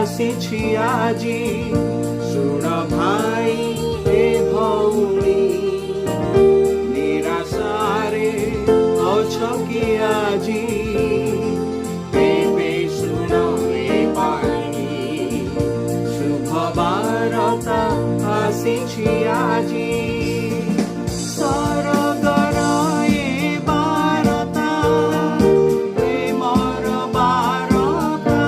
ଆସିଛି ଆଜି। ଶୁଣ ଭାଇ ଏ ଭଉଣୀ, ନିରାଶାରେ ଅଛ କି ଆଜି? ଏବେ ଶୁଣ ଏ ପାଣି, ଶୁଭ ବାର୍ତ୍ତା ଆସିଛି ଆଜି। ସରଗର ଏ ବାର୍ତ୍ତା, ପ୍ରେମର ବାର୍ତ୍ତା,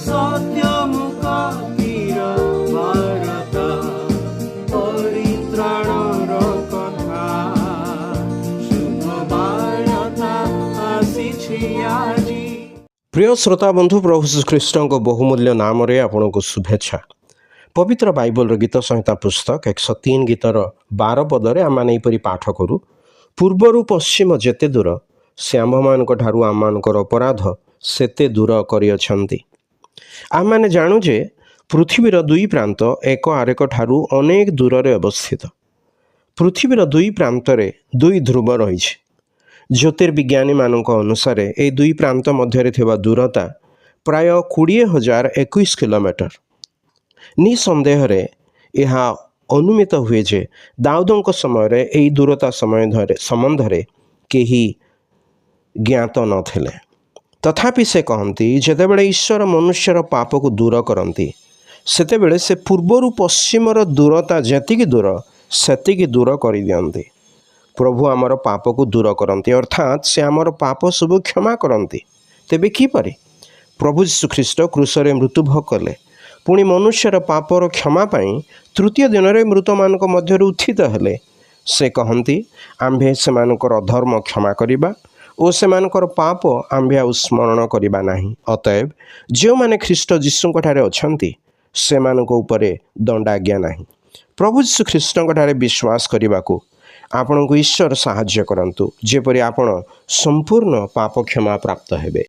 ସତ୍ୟ ମୁକ୍ତିର ବାର୍ତ୍ତା, ପରିତ୍ରାଣର କଥା, ଶୁଭ ବାର୍ତ୍ତା ଆସିଛି ଆଜି। প্রিয় শ্রোতা বন্ধু, প্রভু শ্রীখ্ରୀষ্টଙ୍କ ବହୁମୂଲ୍ୟ ନାମରେ ଆପଣଙ୍କୁ ଶୁଭେଚ୍ଛା। ପବିତ୍ର ବାଇବଲର ଗୀତ ସଂହିତା ପୁସ୍ତକ 103 ଗୀତର 12 ପଦରେ ଆମମାନେ ଏହିପରି ପାଠ କରୁ, ପୂର୍ବରୁ ପଶ୍ଚିମ ଯେତେ ଦୂର, ସେ ଆମ୍ଭମାନଙ୍କ ଠାରୁ ଆମମାନଙ୍କର ଅପରାଧ ସେତେ ଦୂର କରିଅଛନ୍ତି। ଆମମାନେ ଜାଣୁ ଯେ ପୃଥିବୀର ଦୁଇ ପ୍ରାନ୍ତ ଏକ ଆରେକ ଠାରୁ ଅନେକ ଦୂରରେ ଅବସ୍ଥିତ। ପୃଥିବୀର ଦୁଇ ପ୍ରାନ୍ତରେ ଦୁଇ ଧ୍ରୁବ ରହିଛି। ଜ୍ୟୋତିର୍ବିଜ୍ଞାନୀମାନଙ୍କ ଅନୁସାରେ ଏହି ଦୁଇ ପ୍ରାନ୍ତ ମଧ୍ୟରେ ଥିବା ଦୂରତା ପ୍ରାୟ 20,021 କିଲୋମିଟର। ନିଃସନ୍ଦେହରେ ଏହା ଅନୁମିତ ହୁଏ ଯେ ଦାଉଦଙ୍କ ସମୟରେ ଏହି ଦୂରତା ସମ୍ବନ୍ଧରେ କେହି ଜ୍ଞାତ ନଥିଲେ। ତଥାପି ସେ କହନ୍ତି, ଯେତେବେଳେ ଈଶ୍ୱର ମନୁଷ୍ୟର ପାପକୁ ଦୂର କରନ୍ତି, ସେତେବେଳେ ସେ ପୂର୍ବରୁ ପଶ୍ଚିମର ଦୂରତା ଯେତିକି ଦୂର ସେତିକି ଦୂର କରିଦିଅନ୍ତି। ପ୍ରଭୁ ଆମର ପାପକୁ ଦୂର କରନ୍ତି, ଅର୍ଥାତ୍ ସେ ଆମର ପାପ ସବୁ କ୍ଷମା କରନ୍ତି। ତେବେ କିପରି? ପ୍ରଭୁ ଯୀଶୁଖ୍ରୀଷ୍ଟ କ୍ରୁଶରେ ମୃତ୍ୟୁଭୋଗ କଲେ, ପୁଣି ମନୁଷ୍ୟର ପାପର କ୍ଷମା ପାଇଁ ତୃତୀୟ ଦିନରେ ମୃତମାନଙ୍କ ମଧ୍ୟରୁ ଉତ୍ଥିତ ହେଲେ। ସେ କହନ୍ତି, ଆମ୍ଭେ ସେମାନଙ୍କର ଅଧର୍ମ କ୍ଷମା କରିବା ଓ ସେମାନଙ୍କର ପାପ ଆମ୍ଭେ ଆଉ ସ୍ମରଣ କରିବା ନାହିଁ। ଅତଏବ ଯେଉଁମାନେ ଖ୍ରୀଷ୍ଟ ଯୀଶୁଙ୍କଠାରେ ଅଛନ୍ତି, ସେମାନଙ୍କ ଉପରେ ଦଣ୍ଡାଜ୍ଞା ନାହିଁ। ପ୍ରଭୁ ଯୀଶୁଖ୍ରୀଷ୍ଟଙ୍କଠାରେ ବିଶ୍ୱାସ କରିବାକୁ ଆପଣଙ୍କୁ ଈଶ୍ୱର ସାହାଯ୍ୟ କରନ୍ତୁ, ଯେପରି ଆପଣ ସମ୍ପୂର୍ଣ୍ଣ ପାପ କ୍ଷମା ପ୍ରାପ୍ତ ହେବେ।